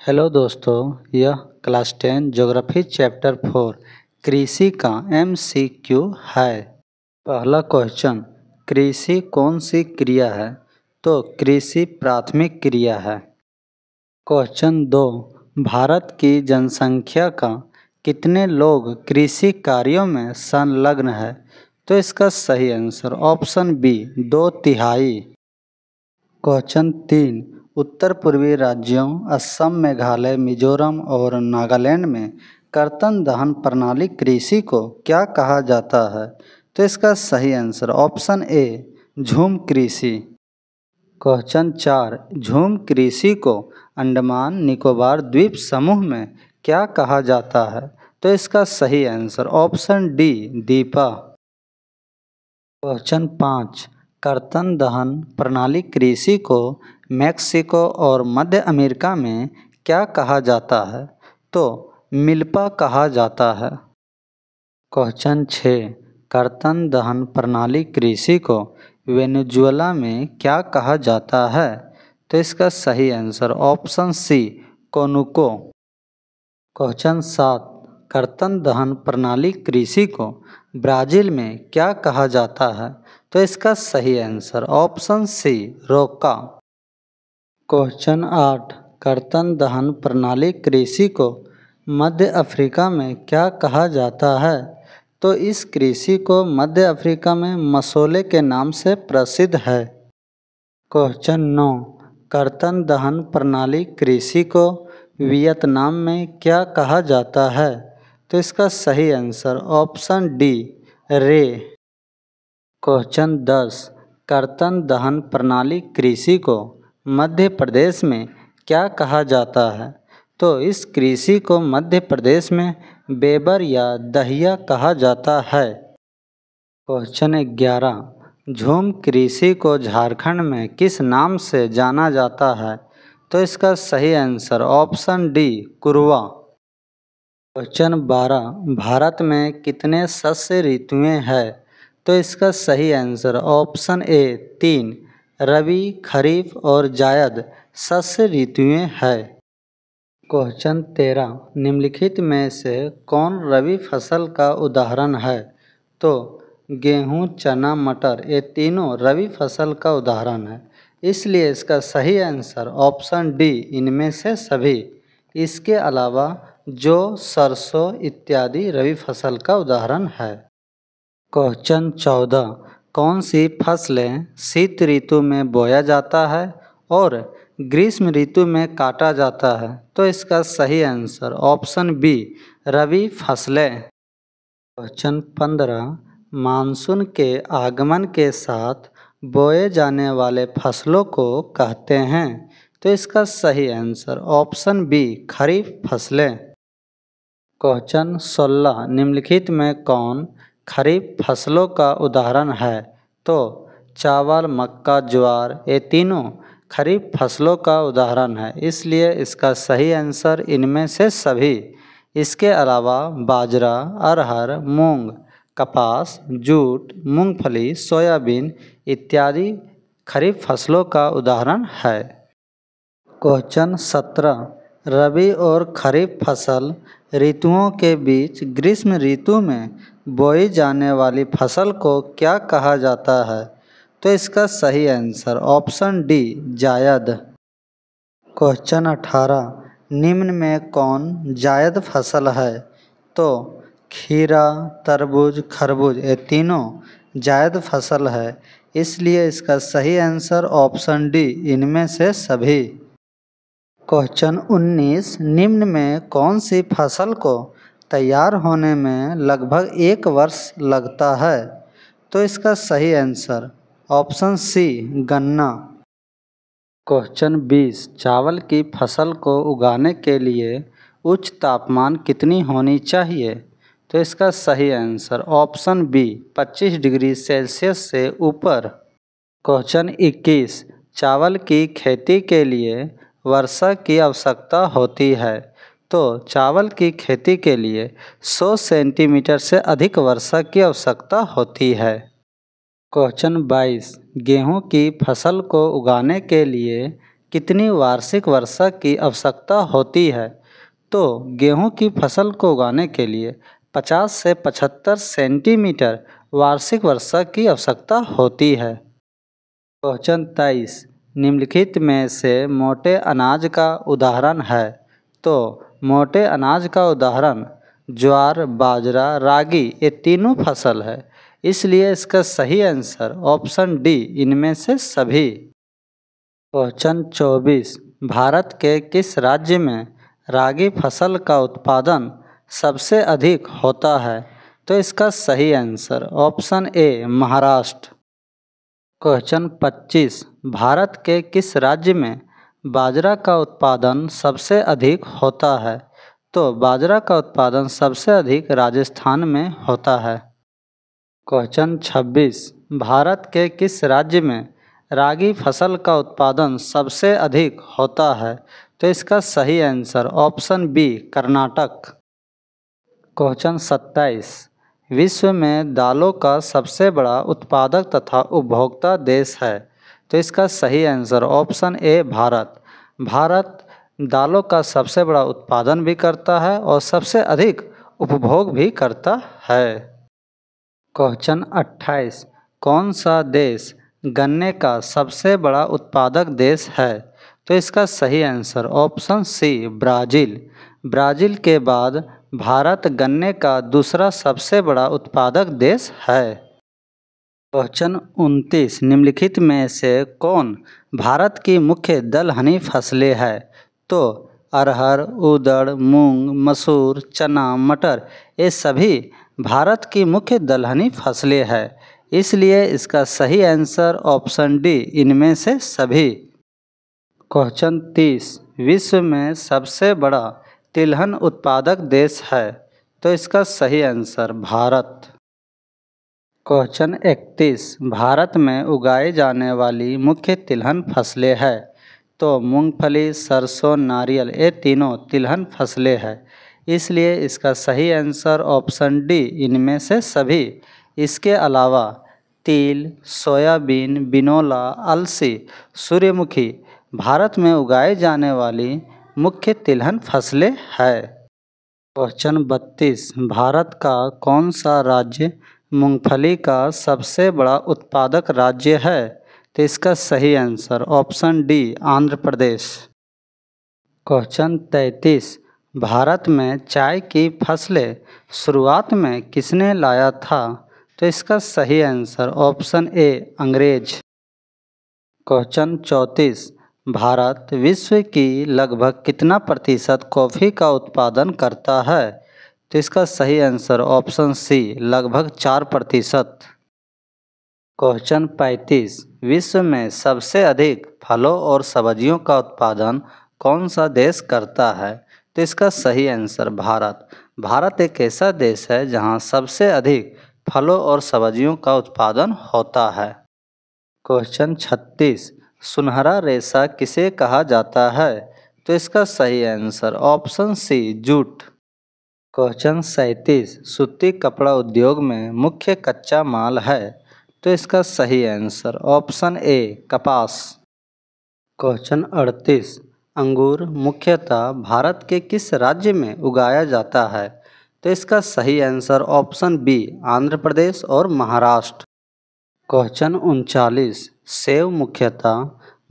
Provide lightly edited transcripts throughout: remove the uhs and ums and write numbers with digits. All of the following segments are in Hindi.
हेलो दोस्तों, यह क्लास 10 ज्योग्राफी चैप्टर 4 कृषि का MCQ है। पहला क्वेश्चन, कृषि कौन सी क्रिया है? तो कृषि प्राथमिक क्रिया है। क्वेश्चन 2, भारत की जनसंख्या का कितने लोग कृषि कार्यों में संलग्न है? तो इसका सही आंसर ऑप्शन बी 2/3। क्वेश्चन 3, उत्तर पूर्वी राज्यों असम, मेघालय, मिजोरम और नागालैंड में कर्तन दहन प्रणाली कृषि को क्या कहा जाता है? तो इसका सही आंसर ऑप्शन ए झूम कृषि। क्वेश्चन 4, झूम कृषि को अंडमान निकोबार द्वीप समूह में क्या कहा जाता है? तो इसका सही answer option D Deepa. Question 5, कर्तन दहन प्रणाली कृषि को मैक्सिको और मध्य अमेरिका में क्या कहा जाता है? तो मिल्पा कहा जाता है। क्वेश्चन 6, कर्तन दहन प्रणाली कृषि को वेनेजुएला में क्या कहा जाता है? तो इसका सही आंसर ऑप्शन सी कोनुको। क्वेश्चन 7, कर्तन दहन प्रणाली कृषि को ब्राज़ील में क्या कहा जाता है? तो इसका सही आंसर ऑप्शन सी रोका। क्वेश्चन 8, कर्तन दहन प्रणाली कृषि को मध्य अफ्रीका में क्या कहा जाता है? तो इस कृषि को मध्य अफ्रीका में मसोले के नाम से प्रसिद्ध है। क्वेश्चन 9, कर्तन दहन प्रणाली कृषि को वियतनाम में क्या कहा जाता है? तो इसका सही आंसर ऑप्शन डी रे। क्वेश्चन 10, कर्तन दहन प्रणाली कृषि को मध्य प्रदेश में क्या कहा जाता है? तो इस कृषि को मध्य प्रदेश में बेबर या दहिया कहा जाता है। क्वेश्चन 11, झूम कृषि को झारखंड में किस नाम से जाना जाता है? तो इसका सही answer option D Kurwa. Question 12, Bharat में कितने शस्य ऋतुएं हैं? तो इसका सही आंसर ऑप्शन ए 3 रबी, खरीफ और जायद शस्य ऋतुएं हैं। क्वेश्चन 13, निम्नलिखित में से कौन रबी फसल का उदाहरण है? तो गेहूं, चना, मटर ये तीनों रबी फसल का उदाहरण है, इसलिए इसका सही आंसर ऑप्शन डी इनमें से सभी। इसके अलावा जो सरसों इत्यादि रबी फसल का उदाहरण है। क्वेश्चन 14, कौन सी फसलें शीत ऋतु में बोया जाता है और ग्रीष्म ऋतु में काटा जाता है? तो इसका सही आंसर ऑप्शन बी रबी फसलें। क्वेश्चन 15, मानसून के आगमन के साथ बोए जाने वाले फसलों को कहते हैं? तो इसका सही आंसर ऑप्शन बी खरीफ फसलें। क्वेश्चन 16, निम्नलिखित में कौन खरीफ फसलों का उदाहरण है? तो चावल, मक्का, ज्वार ये तीनों खरीफ फसलों का उदाहरण है, इसलिए इसका सही आंसर इनमें से सभी। इसके अलावा बाजरा, अरहर, मूंग, कपास, जूट, मूंगफली, सोयाबीन इत्यादि खरीफ फसलों का उदाहरण है। क्वेश्चन 17, रबी और खरीफ फसल ऋतुओं के बीच ग्रीष्म ऋतु में बोई जाने वाली फसल को क्या कहा जाता है? तो इसका सही आंसर ऑप्शन डी जायद। क्वेश्चन 18, निम्न में कौन जायद फसल है? तो खीरा, तरबूज, खरबूज ये तीनों जायद फसल है, इसलिए इसका सही आंसर ऑप्शन डी इनमें से सभी। क्वेश्चन 19, निम्न में कौन सी फसल को तैयार होने में लगभग 1 वर्ष लगता है? तो इसका सही आंसर ऑप्शन सी गन्ना। क्वेश्चन 20, चावल की फसल को उगाने के लिए उच्च तापमान कितनी होनी चाहिए? तो इसका सही answer option B 25 degree Celsius से ऊपर। क्वेश्चन 21, चावल की खेती के लिए वर्षा की आवश्यकता होती है, तो चावल की खेती के लिए 100 सेंटीमीटर से अधिक वर्षा की आवश्यकता होती है। क्वेश्चन 22, गेहूं की फसल को उगाने के लिए कितनी वार्षिक वर्षा की आवश्यकता होती है? तो गेहूं की फसल को उगाने के लिए 50 से 75 सेंटीमीटर वार्षिक वर्षा की आवश्यकता होती है। क्वेश्चन 23 निम्नलिखित में से मोटे अनाज का उदाहरण है। तो मोटे अनाज का उदाहरण ज्वार, बाजरा, रागी ये तीनों फसल है, इसलिए इसका सही आंसर ऑप्शन डी इनमें से सभी। क्वेश्चन 24 भारत के किस राज्य में रागी फसल का उत्पादन सबसे अधिक होता है? तो इसका सही answer option A Maharashtra. Question 25 Bharat के किस राज्य में बाजरा का उत्पादन सबसे अधिक होता है? तो बाजरा का उत्पादन सबसे अधिक राजस्थान में होता है। क्वेश्चन 26 भारत के किस राज्य में रागी फसल का उत्पादन सबसे अधिक होता है? तो इसका सही answer option B Karnataka. Question 27 विश्व में दालों का सबसे बड़ा उत्पादक तथा उपभोक्ता देश है। तो इसका सही answer option A Bharat. Bharat दालों का सबसे बड़ा उत्पादन भी करता है और सबसे अधिक उपभोग भी करता है। क्वेश्चन 28 कौन सा देश गन्ने का सबसे बड़ा उत्पादक देश है? तो इसका सही answer option C Brazil. Brazil के बाद भारत गन्ने का दूसरा सबसे बड़ा उत्पादक देश है। क्वेश्चन 29 निम्नलिखित में से कौन भारत की मुख्य दलहनी फसलें हैं? तो अरहर, उड़द, मूंग, मसूर, चना, मटर ये सभी भारत की मुख्य दलहनी फसलें हैं, इसलिए इसका सही आंसर ऑप्शन डी इनमें से सभी। क्वेश्चन 30 विश्व में सबसे बड़ा तिलहन उत्पादक देश है? तो इसका सही आंसर भारत। क्वेश्चन 31 भारत में उगाई जाने वाली मुख्य तिलहन फसलें हैं? तो मूंगफली, सरसों, नारियल ये तीनों तिलहन फसलें हैं, इसलिए इसका सही आंसर ऑप्शन डी इनमें से सभी। इसके अलावा तिल, सोयाबीन, बिनोला, अलसी, सूर्यमुखी भारत में उगाई जाने वाली मुख्य तिलहन फसलें हैं। क्वेश्चन 32 भारत का कौन सा राज्य मूंगफली का सबसे बड़ा उत्पादक राज्य है? तो इसका सही answer option D Andhra Pradesh. Question 33 Bharat में चाय की फसलें शुरुआत में किसने लाया था? तो इसका सही आंसर ऑप्शन ए अंग्रेज। क्वेश्चन 34 भारत विश्व की लगभग कितना प्रतिशत कॉफ़ी का उत्पादन करता है? तो इसका सही आंसर ऑप्शन सी लगभग 4%। क्वेश्चन 35 विश्व में सबसे अधिक फलों और सब्जियों का उत्पादन कौन सा देश करता है? तो इसका सही आंसर भारत। भारत एक ऐसा देश है जहां सबसे अधिक फलों और सब्जियों का उत्पादन होता है। क्वेश्चन 36 सुनहरा रेशा किसे कहा जाता है? तो इसका सही answer option C jute. Question 37 सूती कपड़ा उद्योग में मुख्य कच्चा माल है? तो इसका सही आंसर ऑप्शन ए कपास। क्वेश्चन 38 अंगूर मुख्यतः भारत के किस राज्य में उगाया जाता है? तो इसका सही answer option B Andhra Pradesh और महाराष्ट्र। क्वेश्चन 39 सेब मुख्यतः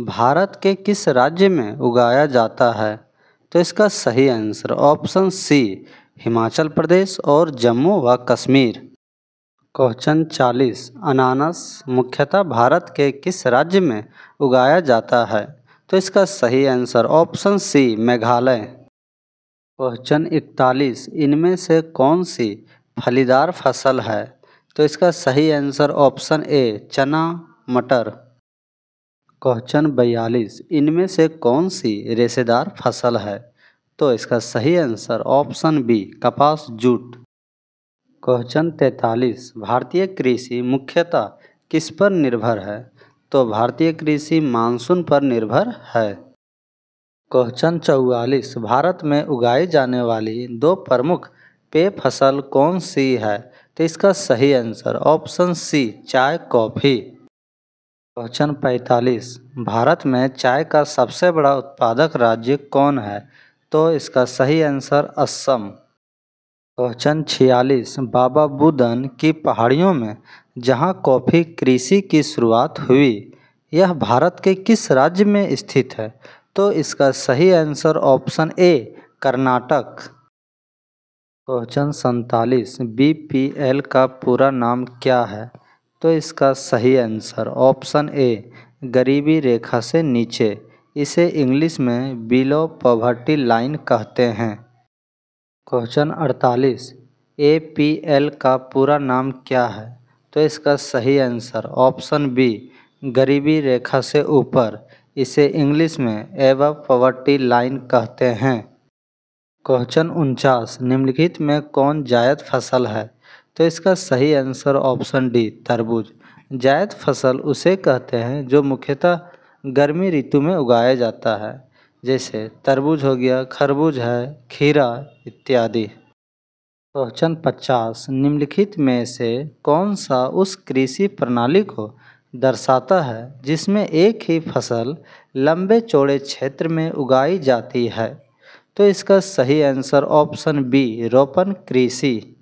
भारत के किस राज्य में उगाया जाता है? तो इसका सही आंसर ऑप्शन सी हिमाचल प्रदेश और जम्मू व कश्मीर। क्वेश्चन 40 अनानास मुख्यतः भारत के किस राज्य में उगाया जाता है? तो इसका सही answer option C Meghalaya. Question 41 इनमें से कौन सी फलीदार फसल है? तो इसका सही आंसर ऑप्शन ए चना, मटर। क्वेश्चन 42 इनमें से कौन सी रेशेदार फसल है? तो इसका सही आंसर ऑप्शन बी कपास, जूट। क्वेश्चन 43 भारतीय कृषि मुख्यतः किस पर निर्भर है? तो भारतीय कृषि मानसून पर निर्भर है। क्वेश्चन 44 भारत में उगाई जाने वाली दो प्रमुख पेय फसल कौन सी है? तो इसका सही आंसर ऑप्शन सी चाय, कॉफ़ी। क्वेश्चन 45। भारत में चाय का सबसे बड़ा उत्पादक राज्य कौन है? तो इसका सही आंसर असम। क्वेश्चन 46। बाबा बुदन की पहाड़ियों में जहां कॉफ़ी कृषि की शुरुआत हुई, यह भारत के किस राज्य में स्थित है? तो इसका सही answer option A Karnataka. Question 47। BPL का पूरा नाम क्या है? तो इसका सही आंसर ऑप्शन ए गरीबी रेखा से नीचे। इसे इंग्लिश में बिलो पॉवर्टी लाइन कहते हैं। क्वेश्चन 48। एपीएल का पूरा नाम क्या है? तो इसका सही आंसर ऑप्शन बी गरीबी रेखा से ऊपर। इसे इंग्लिश में एबव पॉवर्टी लाइन कहते हैं। क्वेश्चन 49। निम्नलिखित में कौन जायद फसल है? तो इसका सही आंसर ऑप्शन डी तरबूज। जायद फसल उसे कहते हैं जो मुख्यतः गर्मी ऋतु में उगाया जाता है, जैसे तरबूज हो गया, खरबूज है, खीरा इत्यादि। क्वेश्चन 50। निम्नलिखित में से कौन सा उस कृषि प्रणाली को दर्शाता है जिसमें एक ही फसल लंबे चौड़े क्षेत्र में उगाई जाती है? तो इसका सही आंसर ऑप्शन बी रोपण कृषि।